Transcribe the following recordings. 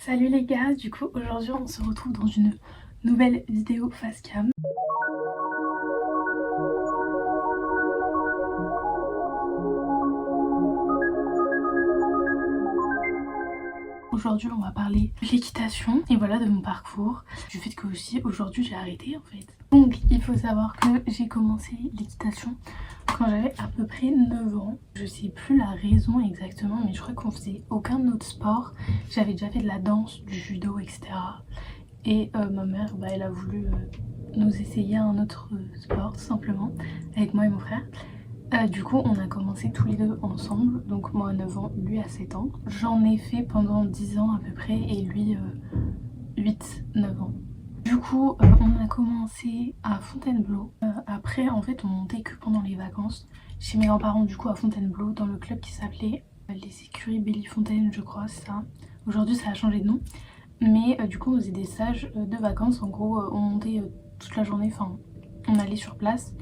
Salut les gars, du coup aujourd'hui on se retrouve dans une nouvelle vidéo face cam. Aujourd'hui on va parler de l'équitation et voilà de mon parcours, du fait que aussi aujourd'hui j'ai arrêté en fait. Donc il faut savoir que j'ai commencé l'équitation quand j'avais à peu près 9 ans. Je sais plus la raison exactement mais je crois qu'on faisait aucun autre sport. J'avais déjà fait de la danse, du judo etc. Et ma mère elle a voulu nous essayer un autre sport tout simplement avec moi et mon frère. Du coup on a commencé tous les deux ensemble, donc moi à 9 ans, lui à 7 ans. J'en ai fait pendant 10 ans à peu près et lui 8-9 ans. Du coup on a commencé à Fontainebleau. Après en fait on montait que pendant les vacances chez mes grands-parents du coup à Fontainebleau dans le club qui s'appelait les écuries Bellefontaine je crois, c'est ça. Aujourd'hui ça a changé de nom. Mais du coup on faisait des stages de vacances, en gros on montait toute la journée, enfin on allait sur place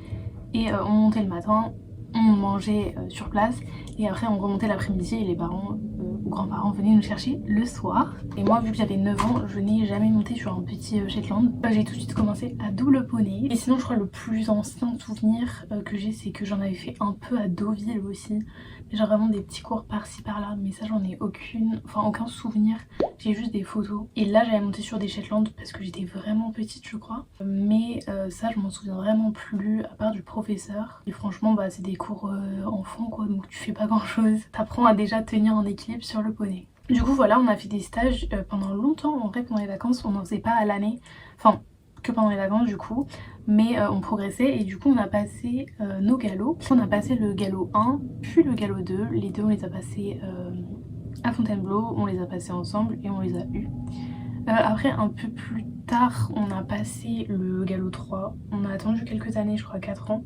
et on montait le matin, on mangeait sur place et après on remontait l'après-midi et les parents ou grands-parents venaient nous chercher le soir. Et moi vu que j'avais 9 ans je n'ai jamais monté sur un petit Shetland. J'ai tout de suite commencé à double poney. Et sinon je crois le plus ancien souvenir que j'ai c'est que j'en avais fait un peu à Deauville aussi. Genre vraiment des petits cours par-ci par-là, mais ça j'en ai aucun souvenir, j'ai juste des photos. Et là j'avais monté sur des Shetland parce que j'étais vraiment petite je crois. Mais ça je m'en souviens vraiment plus à part du professeur. Et franchement bah c'est des cours enfants quoi, donc tu fais pas grand chose. T'apprends à déjà tenir en équilibre sur le poney. Du coup voilà on a fait des stages pendant longtemps, en vrai pendant les vacances on n'en faisait pas à l'année. Enfin que pendant les vacances du coup, mais on progressait et du coup on a passé nos galops. On a passé le galop 1 puis le galop 2, les deux on les a passés à Fontainebleau, on les a passés ensemble et on les a eus. Après un peu plus tard on a passé le galop 3, on a attendu quelques années, je crois 4 ans,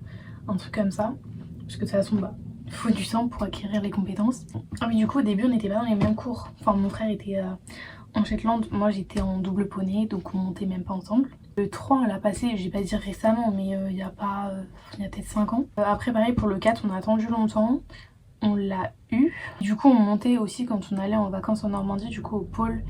un truc comme ça, parce que de toute façon bah il faut du temps pour acquérir les compétences. Ah mais du coup au début on n'était pas dans les mêmes cours, enfin mon frère était en Shetland, moi j'étais en double poney donc on montait même pas ensemble. Le 3 on l'a passé, je vais pas dire récemment mais il y a peut-être 5 ans. Après pareil pour le 4 on a attendu longtemps, on l'a eu. Du coup on montait aussi quand on allait en vacances en Normandie du coup au pôle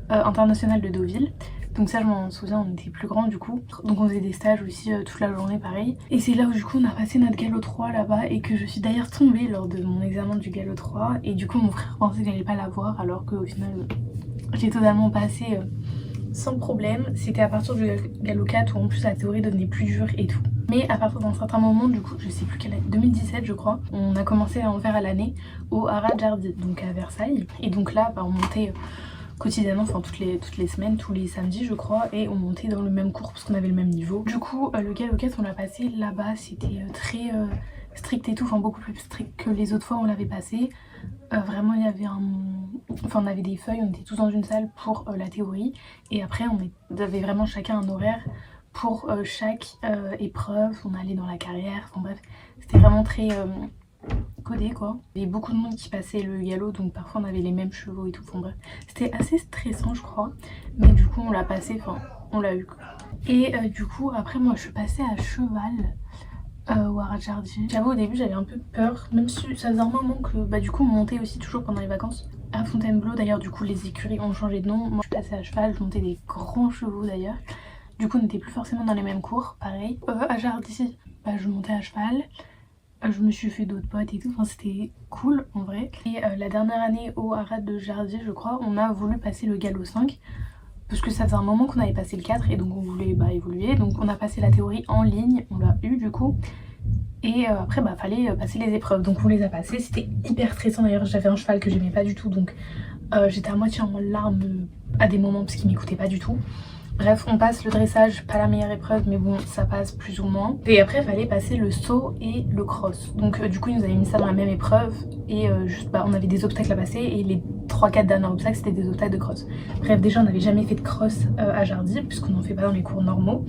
international de Deauville. Donc ça je m'en souviens, on était plus grand du coup. Donc on faisait des stages aussi toute la journée pareil. Et c'est là où du coup on a passé notre galop 3 là-bas et que je suis d'ailleurs tombée lors de mon examen du galop 3. Et du coup mon frère pensait que j'allais pas l'avoir alors qu'au final j'ai totalement passé sans problème. C'était à partir du galop 4 où en plus la théorie devenait plus dure et tout. Mais à partir d'un certain moment, du coup, je sais plus quelle année, 2017 je crois, on a commencé à en faire à l'année au Haras Jardy, donc à Versailles. Et donc là, bah, on montait quotidiennement, enfin toutes les semaines, tous les samedis je crois, et on montait dans le même cours parce qu'on avait le même niveau. Du coup, le galop 4 on l'a passé là-bas, c'était très strict et tout, enfin beaucoup plus strict que les autres fois on l'avait passé. Vraiment il y avait on avait des feuilles, on était tous dans une salle pour la théorie et après on avait vraiment chacun un horaire pour chaque épreuve, on allait dans la carrière, enfin bref c'était vraiment très codé quoi. Il y avait beaucoup de monde qui passait le galop donc parfois on avait les mêmes chevaux et tout, enfin bref c'était assez stressant je crois, mais du coup on l'a passé, enfin on l'a eu quoi. Et du coup après moi je suis passée à cheval au Haras Jardy. J'avoue au début j'avais un peu peur, même si ça faisait un moment que bah du coup on montait aussi toujours pendant les vacances à Fontainebleau. D'ailleurs du coup les écuries ont changé de nom, moi je suis passée à cheval, je montais des grands chevaux d'ailleurs. Du coup on n'était plus forcément dans les mêmes cours, pareil. À Jardy bah, je montais à cheval, je me suis fait d'autres potes et tout, enfin c'était cool en vrai. Et la dernière année au Haras de Jardy je crois, on a voulu passer le galop 5 parce que ça faisait un moment qu'on avait passé le 4 et donc on voulait bah, évoluer. Donc on a passé la théorie en ligne, on l'a eu du coup. Et après bah fallait passer les épreuves, donc on les a passées, c'était hyper stressant. D'ailleurs j'avais un cheval que j'aimais pas du tout donc j'étais à moitié en larmes à des moments parce qu'il m'écoutait pas du tout. Bref, on passe le dressage, pas la meilleure épreuve mais bon ça passe plus ou moins. Et après il fallait passer le saut et le cross. Donc du coup ils nous avaient mis ça dans la même épreuve et juste bah on avait des obstacles à passer et les 3-4 derniers obstacles c'était des obstacles de cross. Bref déjà on n'avait jamais fait de cross à Jardy puisqu'on n'en fait pas dans les cours normaux.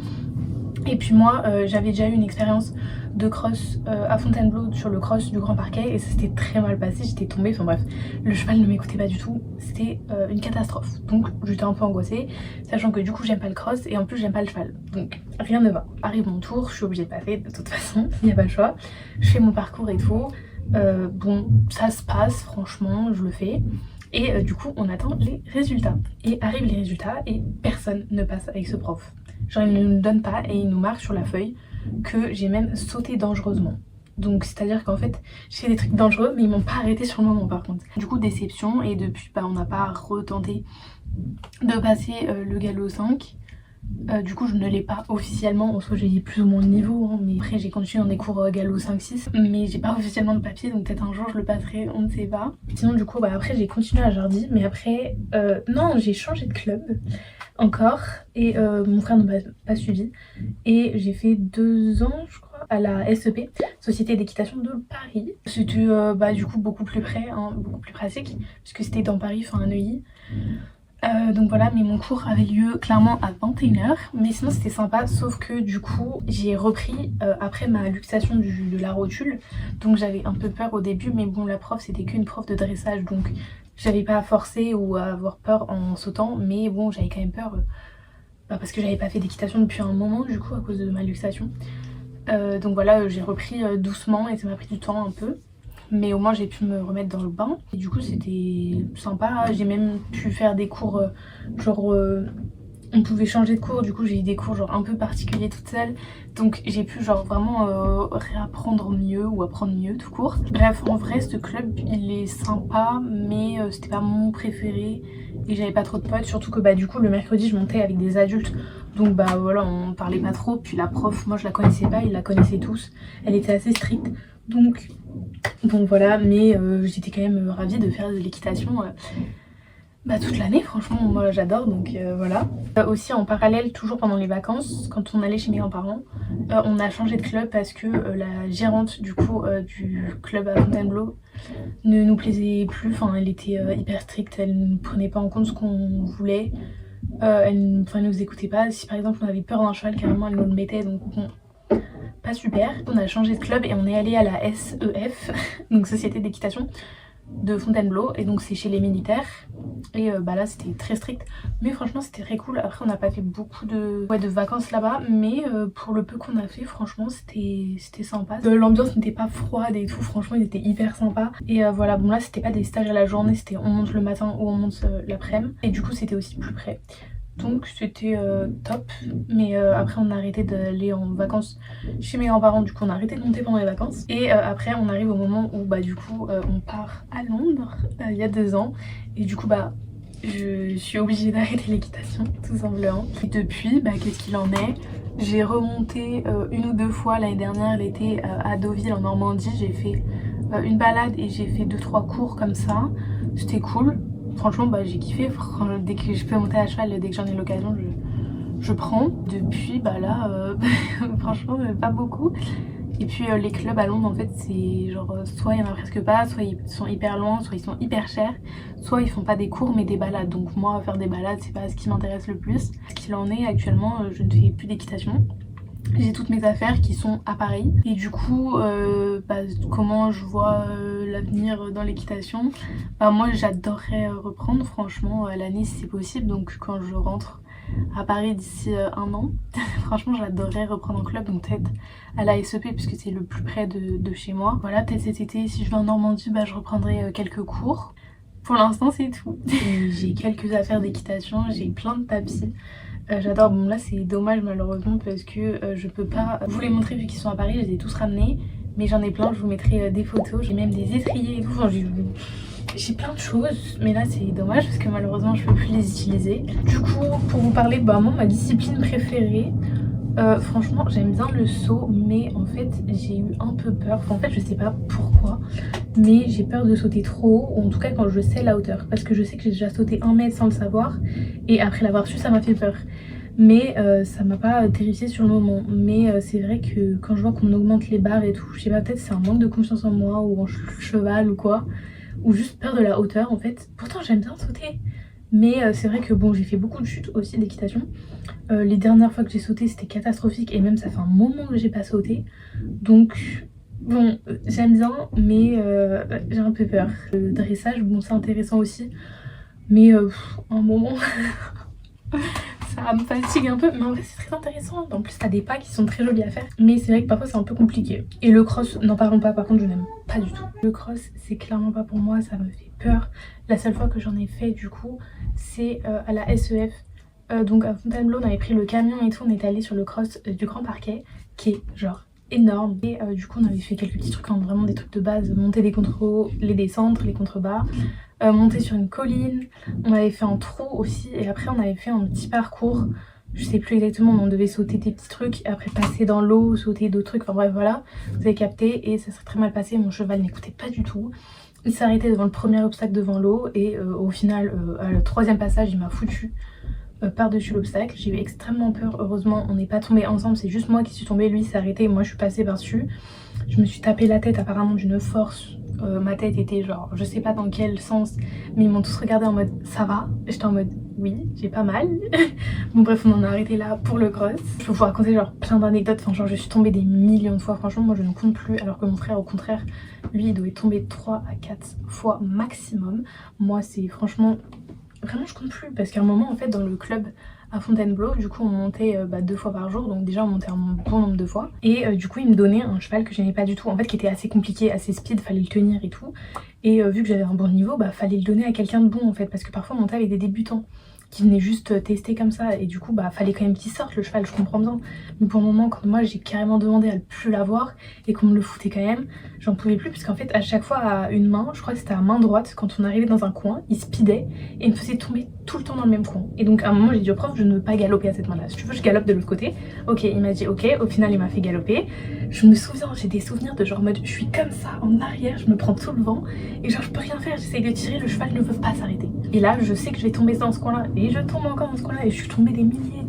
Et puis moi j'avais déjà eu une expérience de cross à Fontainebleau sur le cross du Grand Parquet et ça s'était très mal passé, j'étais tombée, enfin bref, le cheval ne m'écoutait pas du tout, c'était une catastrophe. Donc j'étais un peu angoissée, sachant que du coup j'aime pas le cross et en plus j'aime pas le cheval. Donc rien ne va. Arrive mon tour, je suis obligée de passer de toute façon, il n'y a pas le choix. Je fais mon parcours et tout, bon ça se passe franchement, je le fais. Et du coup on attend les résultats. Et arrivent les résultats et personne ne passe avec ce prof. Genre il ne nous donne pas et il nous marque sur la feuille que j'ai même sauté dangereusement. Donc c'est à dire qu'en fait j'ai fait des trucs dangereux mais ils m'ont pas arrêté sur le moment par contre. Du coup déception, et depuis bah, on n'a pas retenté de passer le galop 5. Du coup je ne l'ai pas officiellement, en soi j'ai plus ou moins le niveau hein, mais après j'ai continué dans des cours galop 5-6 mais j'ai pas officiellement le papier, donc peut-être un jour je le passerai, on ne sait pas. Sinon du coup bah, après j'ai continué à Jardy, mais après non, j'ai changé de club encore et mon frère ne m'a pas suivi et j'ai fait 2 ans je crois à la SEP, Société d'équitation de Paris. C'était bah, du coup beaucoup plus près, hein, beaucoup plus pratique puisque c'était dans Paris, enfin à Neuilly. Donc voilà, mais mon cours avait lieu clairement à 21h, mais sinon c'était sympa, sauf que du coup j'ai repris après ma luxation de la rotule, donc j'avais un peu peur au début, mais bon la prof c'était qu'une prof de dressage, donc j'avais pas à forcer ou à avoir peur en sautant, mais bon j'avais quand même peur bah, parce que j'avais pas fait d'équitation depuis un moment du coup à cause de ma luxation. Donc voilà, j'ai repris doucement et ça m'a pris du temps un peu. Mais au moins j'ai pu me remettre dans le bain et du coup c'était sympa. J'ai même pu faire des cours genre on pouvait changer de cours, du coup j'ai eu des cours genre un peu particuliers toute seule, donc j'ai pu genre vraiment réapprendre mieux ou apprendre mieux tout court. Bref, en vrai ce club il est sympa mais c'était pas mon préféré et j'avais pas trop de potes, surtout que bah du coup le mercredi je montais avec des adultes, donc bah voilà on parlait pas trop, puis la prof moi je la connaissais pas, ils la connaissaient tous, elle était assez stricte, donc bon voilà, mais j'étais quand même ravie de faire de l'équitation bah, toute l'année, franchement moi j'adore, donc voilà. Aussi en parallèle, toujours pendant les vacances, quand on allait chez mes grands-parents, on a changé de club parce que la gérante du coup du club à Fontainebleau ne nous plaisait plus, enfin elle était hyper stricte, elle ne prenait pas en compte ce qu'on voulait, elle nous écoutait pas. Si par exemple on avait peur d'un cheval, carrément elle nous le mettait, donc bon, pas super. On a changé de club et on est allé à la SEF, donc Société d'équitation de Fontainebleau, et donc c'est chez les militaires et bah là c'était très strict mais franchement c'était très cool. Après on n'a pas fait beaucoup de vacances là-bas, mais pour le peu qu'on a fait franchement c'était sympa. L'ambiance n'était pas froide et tout, franchement il était hyper sympa et voilà. Bon là c'était pas des stages à la journée, c'était on monte le matin ou on monte l'après-midi et du coup c'était aussi plus près, donc c'était top. Mais après on a arrêté d'aller en vacances chez mes grands-parents, du coup on a arrêté de monter pendant les vacances et après on arrive au moment où bah du coup on part à Londres il y a 2 ans et du coup bah je suis obligée d'arrêter l'équitation tout simplement. Et depuis bah qu'est-ce qu'il en est, j'ai remonté 1 ou 2 fois l'année dernière l'été à Deauville en Normandie, j'ai fait une balade et j'ai fait 2-3 cours comme ça, c'était cool. Franchement bah j'ai kiffé, dès que je peux monter à cheval, dès que j'en ai l'occasion je prends. Depuis bah là franchement pas beaucoup. Et puis les clubs à Londres en fait c'est genre soit il y en a presque pas, soit ils sont hyper loin, soit ils sont hyper chers, soit ils font pas des cours mais des balades. Donc moi faire des balades c'est pas ce qui m'intéresse le plus. Ce qu'il en est actuellement, je ne fais plus d'équitation. J'ai toutes mes affaires qui sont à Paris et du coup bah, comment je vois l'avenir dans l'équitation, bah, moi j'adorerais reprendre franchement l'année si c'est possible, donc quand je rentre à Paris d'ici 1 an franchement j'adorerais reprendre en club, donc peut-être à la SEP puisque c'est le plus près de chez moi. Voilà, peut-être cet été si je vais en Normandie bah, je reprendrai quelques cours. Pour l'instant c'est tout. J'ai quelques affaires d'équitation, j'ai plein de tapis. J'adore. Bon là c'est dommage malheureusement parce que je peux pas vous les montrer vu qu'ils sont à Paris, je les ai tous ramenés, mais j'en ai plein, je vous mettrai des photos, j'ai même des étriers et tout, enfin, j'ai plein de choses, mais là c'est dommage parce que malheureusement je peux plus les utiliser. Du coup pour vous parler de bah, moi ma discipline préférée, franchement j'aime bien le saut, mais en fait j'ai eu un peu peur, enfin, en fait je sais pas pourquoi, mais j'ai peur de sauter trop haut, ou en tout cas quand je sais la hauteur, parce que je sais que j'ai déjà sauté 1 mètre sans le savoir et après l'avoir su ça m'a fait peur, mais ça m'a pas terrifiée sur le moment. Mais c'est vrai que quand je vois qu'on augmente les barres et tout, je sais pas, peut-être c'est un manque de confiance en moi ou en cheval ou quoi, ou juste peur de la hauteur en fait. Pourtant j'aime bien sauter, mais c'est vrai que bon j'ai fait beaucoup de chutes aussi d'équitation. Les dernières fois que j'ai sauté c'était catastrophique et même ça fait un moment que j'ai pas sauté, donc bon j'aime bien mais j'ai un peu peur. Le dressage bon c'est intéressant aussi, mais un moment ça me fatigue un peu, mais en vrai c'est très intéressant. En plus t'as des pas qui sont très jolis à faire, mais c'est vrai que parfois c'est un peu compliqué. Et le cross, n'en parlons pas, par contre je n'aime pas du tout. Le cross c'est clairement pas pour moi, ça me fait peur. La seule fois que j'en ai fait du coup c'est à la SEF. Donc à Fontainebleau on avait pris le camion et tout, on est allé sur le cross du Grand Parquet qui est genre énorme. Et du coup on avait fait quelques petits trucs, hein, vraiment des trucs de base, monter des contre-hauts, les descendre, les contrebas. Monter sur une colline, on avait fait un trou aussi et après on avait fait un petit parcours, je sais plus exactement, mais on devait sauter des petits trucs, après passer dans l'eau, sauter d'autres trucs, enfin bref voilà, vous avez capté. Et ça s'est très mal passé, mon cheval n'écoutait pas du tout, il s'est arrêté devant le premier obstacle devant l'eau et au final à le troisième passage il m'a foutu par-dessus l'obstacle. J'ai eu extrêmement peur, heureusement on n'est pas tombé ensemble, c'est juste moi qui suis tombée, lui s'est arrêté et moi je suis passée par dessus. Je me suis tapé la tête apparemment d'une force. Ma tête était genre, je sais pas dans quel sens, mais ils m'ont tous regardé en mode ça va. J'étais en mode oui, j'ai pas mal. Bon bref, on en a arrêté là pour le cross. Je peux vous raconter genre plein d'anecdotes, enfin genre je suis tombée des millions de fois, franchement moi je ne compte plus, alors que mon frère au contraire, lui il doit tomber 3 à 4 fois maximum. Moi c'est franchement, vraiment je compte plus, parce qu'à un moment en fait dans le club à Fontainebleau, du coup on montait 2 fois par jour, donc déjà on montait un bon nombre de fois. Et du coup il me donnait un cheval que j'aimais pas du tout, en fait qui était assez compliqué, assez speed, fallait le tenir et tout. Et vu que j'avais un bon niveau, bah fallait le donner à quelqu'un de bon en fait, parce que parfois on montait avec des débutants qui venaient juste tester comme ça, et du coup bah fallait quand même qu'il sorte le cheval, je comprends bien. Mais pour le moment quand moi j'ai carrément demandé à ne plus l'avoir et qu'on me le foutait quand même, j'en pouvais plus, parce qu'en fait à chaque fois à une main, je crois que c'était à main droite, quand on arrivait dans un coin, il speedait et il me faisait tomber tout le temps dans le même coin. Et donc à un moment j'ai dit au prof, je ne veux pas galoper à cette main là, si tu veux je galope de l'autre côté. Ok, il m'a dit ok, au final il m'a fait galoper. Je me souviens, j'ai des souvenirs de genre mode je suis comme ça en arrière, je me prends tout le vent et genre je peux rien faire, j'essaye de tirer, le cheval ne veut pas s'arrêter. Et là je sais que je vais tomber dans ce coin là et je tombe encore dans ce coin là, et je suis tombée des milliers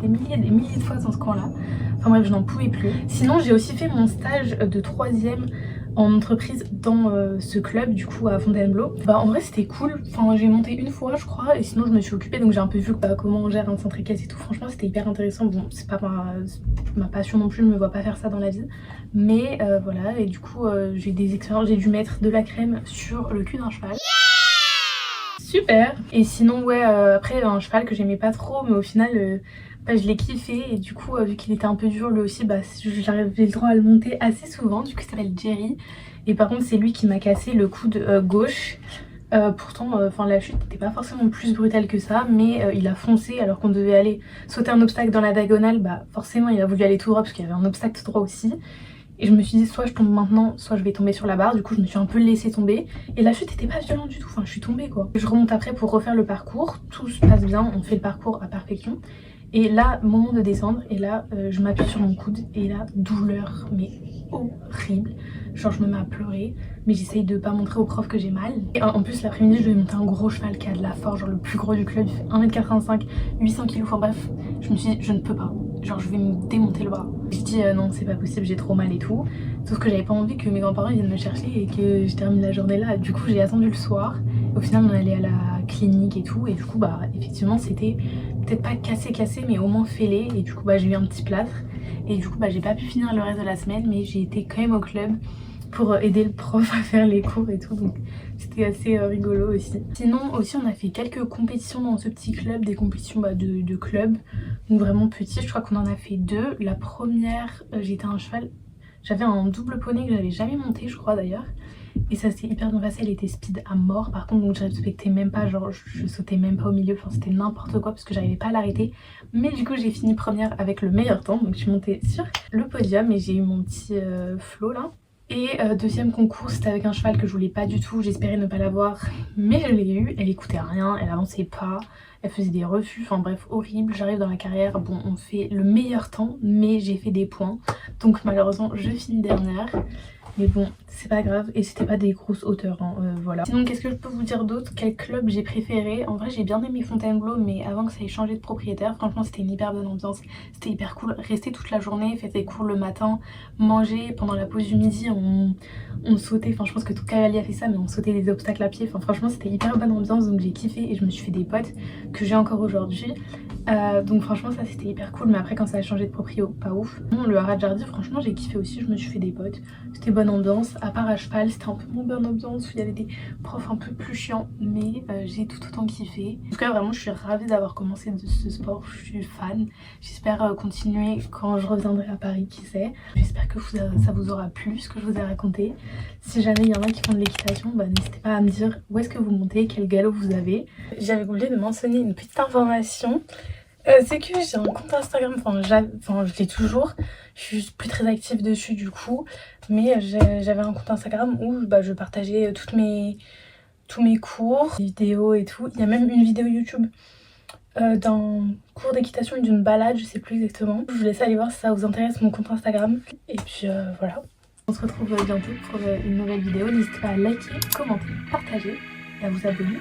de fois dans ce coin là. Enfin bref, je n'en pouvais plus. Sinon j'ai aussi fait mon stage de 3e en entreprise dans ce club du coup à Fontainebleau. Bah en vrai c'était cool, enfin j'ai monté une fois je crois, et sinon je me suis occupée, donc j'ai un peu vu comment on gère un centre équestre et tout. Franchement c'était hyper intéressant. Bon c'est pas ma passion non plus, je me vois pas faire ça dans la vie, mais voilà. Et du coup j'ai eu des expériences, j'ai dû mettre de la crème sur le cul d'un cheval. Super. Et sinon ouais, après un cheval que j'aimais pas trop, mais au final bah, je l'ai kiffé, et du coup vu qu'il était un peu dur lui aussi, bah j'avais le droit à le monter assez souvent. Du coup il s'appelle Jerry, et par contre c'est lui qui m'a cassé le coude gauche. Pourtant la chute n'était pas forcément plus brutale que ça, mais il a foncé alors qu'on devait aller sauter un obstacle dans la diagonale. Bah forcément il a voulu aller tout droit parce qu'il y avait un obstacle tout droit aussi. Et je me suis dit soit je tombe maintenant, soit je vais tomber sur la barre. Du coup je me suis un peu laissé tomber, et la chute était pas violente du tout, enfin je suis tombée quoi. Je remonte après pour refaire le parcours, tout se passe bien, on fait le parcours à perfection. Et là, moment de descendre, et là je m'appuie sur mon coude, et là douleur mais horrible, genre je me mets à pleurer, mais j'essaye de pas montrer au prof que j'ai mal. Et en plus l'après-midi je vais monter un gros cheval qui a de la force, genre le plus gros du club, il fait 1m85, 800 kg, enfin bref, je me suis dit je ne peux pas, genre je vais me démonter le bras. Je dis non c'est pas possible, j'ai trop mal et tout, sauf que j'avais pas envie que mes grands-parents viennent me chercher et que je termine la journée là. Du coup j'ai attendu le soir, au final on est allé à la clinique et tout, et du coup bah effectivement c'était peut-être pas cassé mais au moins fêlé, et du coup bah j'ai eu un petit plâtre, et du coup bah j'ai pas pu finir le reste de la semaine, mais j'ai été quand même au club pour aider le prof à faire les cours et tout, donc c'était assez rigolo aussi. Sinon aussi on a fait quelques compétitions dans ce petit club, des compétitions de club, donc vraiment petit. Je crois qu'on en a fait 2. La première j'étais un cheval, j'avais un double poney que j'avais jamais monté je crois d'ailleurs, et ça s'est hyper bien passé, elle était speed à mort par contre, donc je respectais même pas, genre je sautais même pas au milieu, enfin c'était n'importe quoi parce que j'arrivais pas à l'arrêter. Mais du coup j'ai fini première avec le meilleur temps, donc je suis montée sur le podium et j'ai eu mon petit flow là. Et deuxième concours c'était avec un cheval que je voulais pas du tout, j'espérais ne pas l'avoir, mais je l'ai eu. Elle écoutait rien, elle avançait pas, elle faisait des refus, enfin bref horrible. J'arrive dans la carrière, bon on fait le meilleur temps, mais j'ai fait des points, donc malheureusement je finis dernière. Mais bon, c'est pas grave, et c'était pas des grosses hauteurs, hein, voilà. Sinon, qu'est-ce que je peux vous dire d'autre? Quel club j'ai préféré? En vrai, j'ai bien aimé Fontainebleau, mais avant que ça ait changé de propriétaire, franchement, c'était une hyper bonne ambiance. C'était hyper cool. Rester toute la journée, faire des cours le matin, manger. Pendant la pause du midi, on sautait. Enfin, je pense que tout cavalier a fait ça, mais on sautait des obstacles à pied. Enfin, franchement, c'était hyper bonne ambiance, donc j'ai kiffé, et je me suis fait des potes que j'ai encore aujourd'hui. Donc franchement ça c'était hyper cool, mais après quand ça a changé de proprio, pas ouf. Bon, le Haradjardji franchement j'ai kiffé aussi, je me suis fait des potes, c'était bonne ambiance, à part à cheval c'était un peu moins bonne ambiance où il y avait des profs un peu plus chiants, mais j'ai tout autant kiffé. En tout cas vraiment je suis ravie d'avoir commencé ce sport, je suis fan, j'espère continuer quand je reviendrai à Paris, qui sait. J'espère que ça vous aura plu ce que je vous ai raconté. Si jamais il y en a qui font de l'équitation, bah, n'hésitez pas à me dire où est-ce que vous montez, quel galop vous avez. J'avais oublié de mentionner une petite information. C'est que j'ai un compte Instagram, enfin je l'ai toujours, je suis plus très active dessus du coup, mais j'avais un compte Instagram où bah, je partageais tous mes cours, des vidéos et tout. Il y a même une vidéo YouTube d'un cours d'équitation et d'une balade, je sais plus exactement. Je vous laisse aller voir si ça vous intéresse mon compte Instagram. Et puis voilà, on se retrouve bientôt pour une nouvelle vidéo. N'hésitez pas à liker, commenter, partager et à vous abonner.